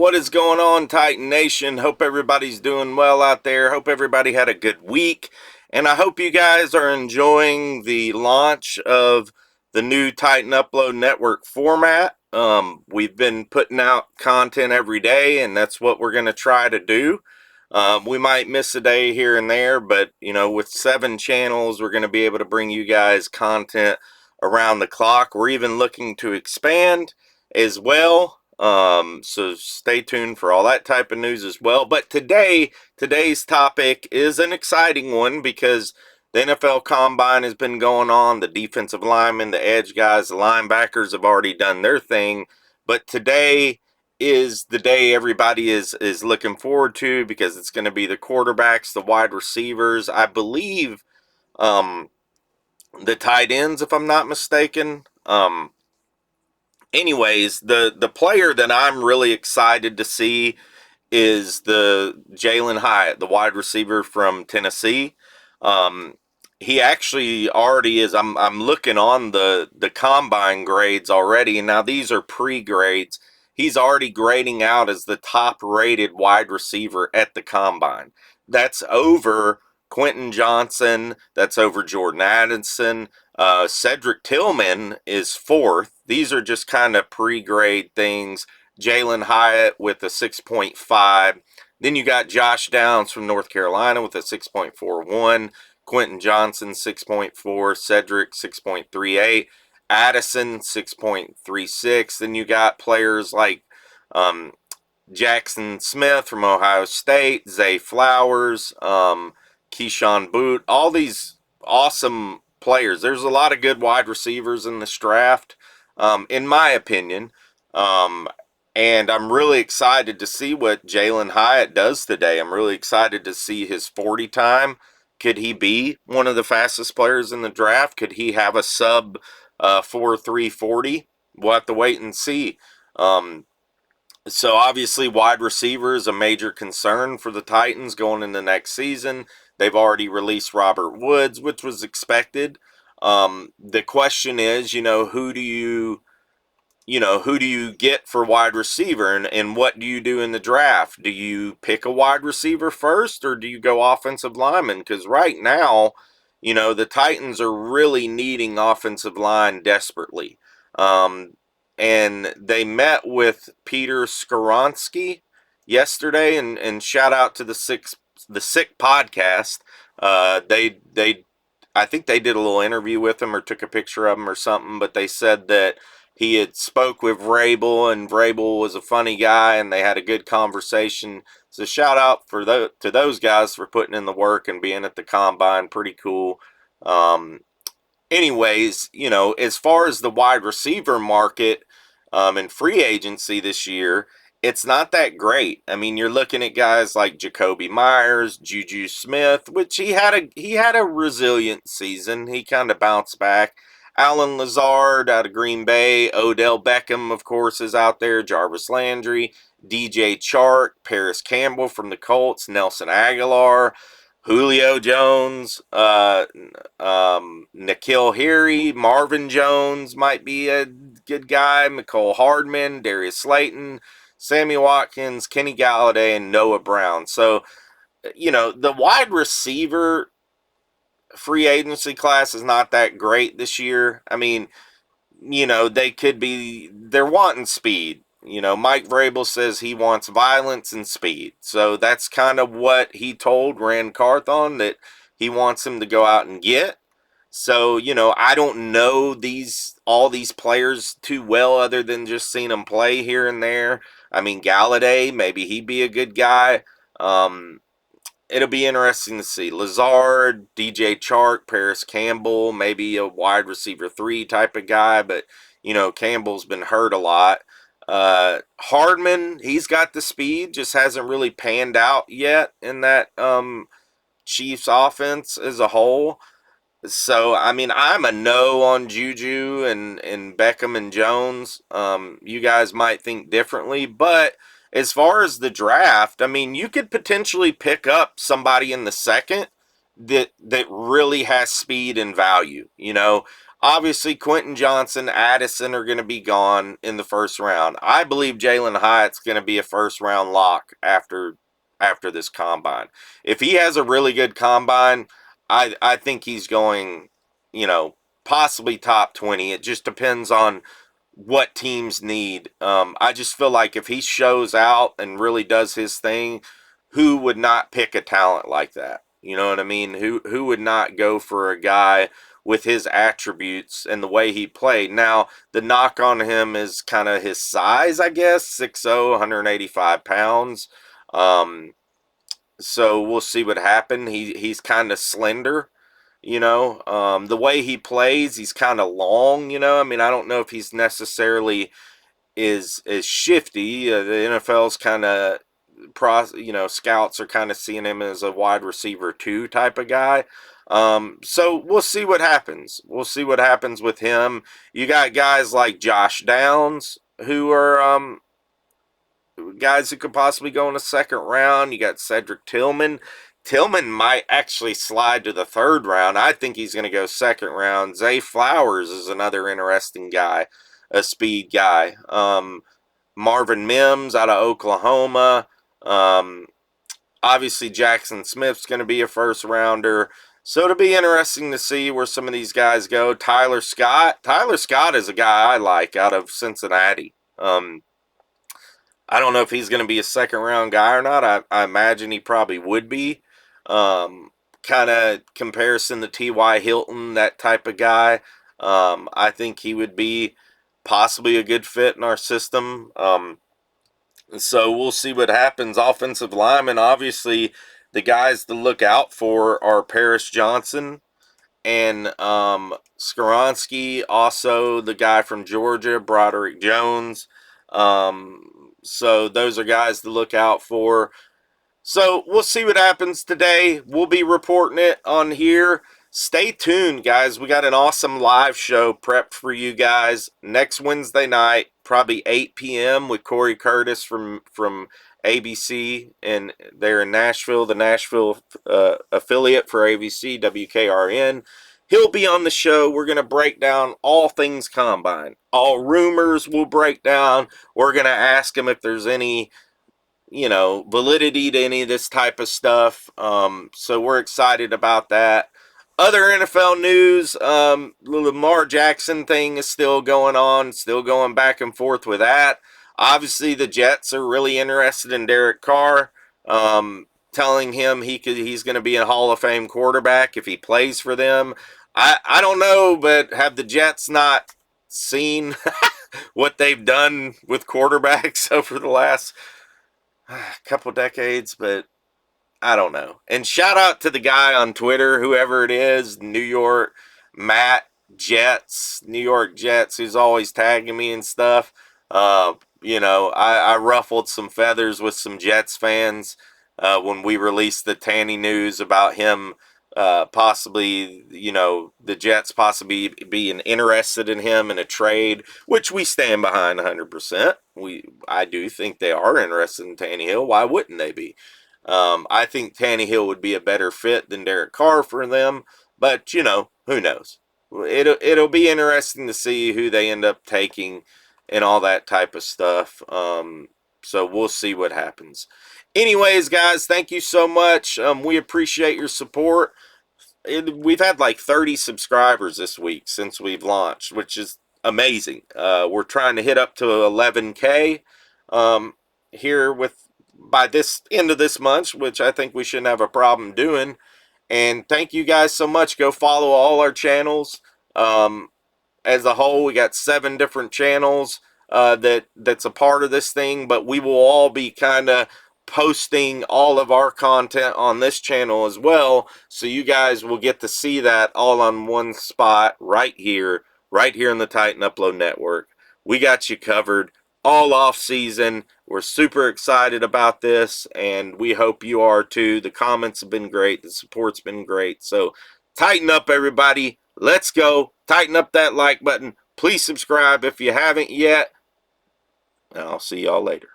What is going on, Titan Nation? Hope everybody's doing well out there. Hope everybody had a good week. And I hope you guys are enjoying the launch of the new Titan Upload Network format. We've been putting out content every day, and that's what we're going to try to do. We might miss a day here and there, but, with 7 channels, we're going to be able to bring you guys content around the clock. We're even looking to expand as well. So stay tuned for all that type of news as well. But today's topic is an exciting one because the NFL Combine has been going on. The defensive linemen, the edge guys, the linebackers have already done their thing. But today is the day everybody is looking forward to because it's going to be the quarterbacks, the wide receivers, I believe, the tight ends, if I'm not mistaken. Anyways, the player that I'm really excited to see is the Jalin Hiatt, the wide receiver from Tennessee. He actually already is. I'm looking on the combine grades already, and now these are pre-grades. He's already grading out as the top-rated wide receiver at the combine. That's over Quentin Johnson. That's over Jordan Addison. Cedric Tillman is 4th. These are just kind of pre-grade things. Jalin Hiatt with a 6.5. Then you got Josh Downs from North Carolina with a 6.41. Quentin Johnson, 6.4. Cedric, 6.38. Addison, 6.36. Then you got players like Jackson Smith from Ohio State, Zay Flowers, Keyshawn Boot, all these awesome players. There's a lot of good wide receivers in this draft, in my opinion. And I'm really excited to see what Jalin Hiatt does today. I'm really excited to see his 40 time. Could he be one of the fastest players in the draft? Could he have a sub 4.3 40? We'll have to wait and see. So obviously wide receiver is a major concern for the Titans going into next season. They've already released Robert Woods, which was expected. The question is, who do you get for wide receiver, and what do you do in the draft? Do you pick a wide receiver first, or do you go offensive lineman? Because right now, the Titans are really needing offensive line desperately. And they met with Peter Skoronsky yesterday, and shout out to the Sick podcast. I think they did a little interview with him or took a picture of him or something, but they said that he had spoke with Vrabel, and Vrabel was a funny guy, and they had a good conversation. So shout out to those guys for putting in the work and being at the combine. Pretty cool. Anyways, as far as the wide receiver market and free agency this year, it's not that great. I mean, you're looking at guys like Jacoby Myers, Juju Smith, which he had a resilient season. He kind of bounced back. Alan Lazard out of Green Bay, Odell Beckham, of course, is out there, Jarvis Landry, DJ Chark, Paris Campbell from the Colts, Nelson Aguilar, Julio Jones, N'Keal Harry, Marvin Jones might be a good guy, Mecole Hardman, Darius Slayton, Sammy Watkins, Kenny Galladay, and Noah Brown. So, the wide receiver free agency class is not that great this year. I mean, they're wanting speed. Mike Vrabel says he wants violence and speed. So that's kind of what he told Rand Carthon that he wants him to go out and get. So, I don't know all these players too well other than just seeing them play here and there. I mean, Galladay, maybe he'd be a good guy. It'll be interesting to see. Lazard, DJ Chark, Paris Campbell, maybe a wide receiver 3 type of guy, but, Campbell's been hurt a lot. Hardman, he's got the speed, just hasn't really panned out yet in that Chiefs offense as a whole. So, I mean, I'm a no on Juju and Beckham and Jones. You guys might think differently, but as far as the draft, I mean, you could potentially pick up somebody in the second that really has speed and value. Obviously, Quentin Johnson, Addison are going to be gone in the first round. I believe Jalin Hyatt's going to be a first round lock after this combine. If he has a really good combine, I think he's going, you know, possibly top 20. It just depends on what teams need. I just feel like if he shows out and really does his thing, who would not pick a talent like that? You know what I mean? Who would not go for a guy with his attributes and the way he played? Now, the knock on him is kind of his size, I guess, 6'0", 185 pounds. So we'll see what happens. He's kind of slender. You know, the way he plays, he's kind of long. You know, I mean, I don't know if he's necessarily is shifty. The NFL's kind of scouts are kind of seeing him as a wide receiver 2 type of guy. So we'll see what happens. We'll see what happens with him. You got guys like Josh Downs who are guys who could possibly go in the second round. You got Cedric Tillman. Tillman might actually slide to the third round. I think he's going to go second round. Zay Flowers is another interesting guy, a speed guy. Marvin Mims out of Oklahoma. Obviously, Jackson Smith's going to be a first rounder. So it'll be interesting to see where some of these guys go. Tyler Scott. Tyler Scott is a guy I like out of Cincinnati. I don't know if he's going to be a second round guy or not. I imagine he probably would be. Kind of comparison to T.Y. Hilton, that type of guy. I think he would be possibly a good fit in our system. So we'll see what happens. Offensive linemen, obviously, the guys to look out for are Paris Johnson and Skoronski. Also, the guy from Georgia, Broderick Jones. So those are guys to look out for. So we'll see what happens today. We'll be reporting it on here. Stay tuned, guys. We got an awesome live show prepped for you guys next Wednesday night, probably 8 p.m. with Corey Curtis from ABC, and they're in Nashville, the Nashville affiliate for ABC, WKRN. He'll be on the show. We're going to break down all things combine. All rumors we'll break down. We're going to ask him if there's any, validity to any of this type of stuff. So we're excited about that. Other NFL news, the Lamar Jackson thing is still going on, still going back and forth with that. Obviously, the Jets are really interested in Derek Carr, telling him he's going to be a Hall of Fame quarterback if he plays for them. I don't know, but have the Jets not seen what they've done with quarterbacks over the last couple decades? But I don't know. And shout out to the guy on Twitter, whoever it is, New York Jets, who's always tagging me and stuff. I ruffled some feathers with some Jets fans when we released the Tanny news about him possibly, the Jets possibly being interested in him in a trade, which we stand behind 100%. I do think they are interested in Tannehill. Why wouldn't they be? I think Tannehill would be a better fit than Derek Carr for them, but who knows? It'll be interesting to see who they end up taking and all that type of stuff. So we'll see what happens. Anyways, guys, thank you so much. We appreciate your support. We've had like 30 subscribers this week since we've launched, which is amazing. We're trying to hit up to 11K here by this end of this month, which I think we shouldn't have a problem doing. And thank you guys so much. Go follow all our channels. As a whole, we got 7 different channels that's a part of this thing, but we will all be kind of posting all of our content on this channel as well, so you guys will get to see that all on one spot right here in the Titan Upload Network. We got you covered all off season. We're super excited about this, and we hope you are too. The comments have been great. The support's been great. So tighten up, everybody. Let's go. Tighten up that like button. Please subscribe if you haven't yet. And I'll see y'all later.